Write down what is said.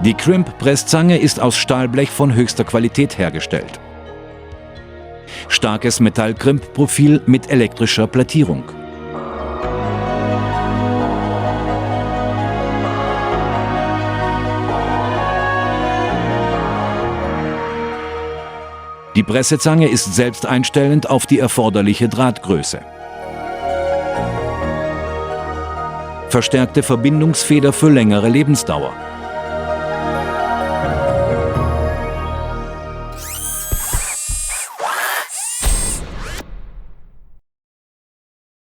Die Crimp-Presszange ist aus Stahlblech von höchster Qualität hergestellt. Starkes Metall-Crimp-Profil mit elektrischer Plattierung. Die Pressezange ist selbsteinstellend auf die erforderliche Drahtgröße. Verstärkte Verbindungsfeder für längere Lebensdauer.